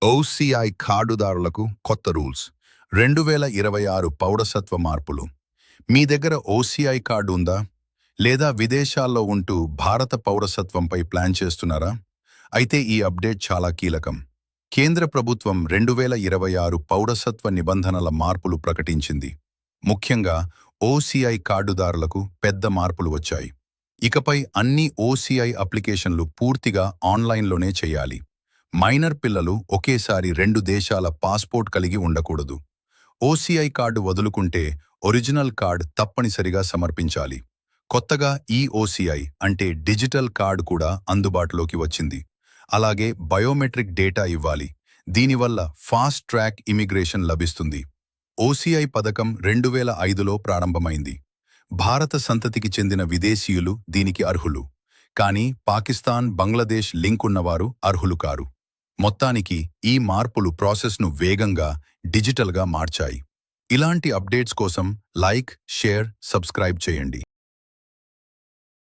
OCI కార్డుదారులకు కొత్త rules 2026 పౌరసత్వ మార్పులు. మీ దగ్గర ఓసీఐ కార్డు ఉందా? లేదా విదేశాల్లో ఉంటూ భారత పౌరసత్వంపై ప్లాన్ చేస్తున్నారా? అయితే ఈ అప్డేట్ చాలా కీలకం. కేంద్ర ప్రభుత్వం 2026 పౌరసత్వ నిబంధనల మార్పులు ప్రకటించింది. ముఖ్యంగా ఓసీఐ కార్డుదారులకు పెద్ద మార్పులు వచ్చాయి. ఇకపై అన్ని ఓసీఐ అప్లికేషన్లు పూర్తిగా ఆన్లైన్లోనే చేయాలి. మైనర్ పిల్లలు ఒకేసారి 2 దేశాల పాస్పోర్ట్ కలిగి ఉండకూడదు. ఓసీఐ కార్డు వదులుకుంటే ఒరిజినల్ కార్డ్ తప్పనిసరిగా సమర్పించాలి. కొత్తగా ఈఓసీఐ అంటే డిజిటల్ కార్డ్ కూడా అందుబాటులోకి వచ్చింది. అలాగే బయోమెట్రిక్ డేటా ఇవ్వాలి. దీనివల్ల ఫాస్ట్ ట్రాక్ ఇమిగ్రేషన్ లభిస్తుంది. ఓసీఐ పథకం 2005లో ప్రారంభమైంది. భారత సంతతికి చెందిన విదేశీయులు దీనికి అర్హులు. కానీ పాకిస్తాన్, బంగ్లాదేశ్ లింక్ ఉన్నవారు అర్హులు కారు. మొత్తానికి ఈ మార్పులు ప్రాసెస్ను వేగంగా, డిజిటల్గా మార్చాయి. ఇలాంటి అప్డేట్స్ కోసం లైక్, షేర్, సబ్స్క్రైబ్ చేయండి.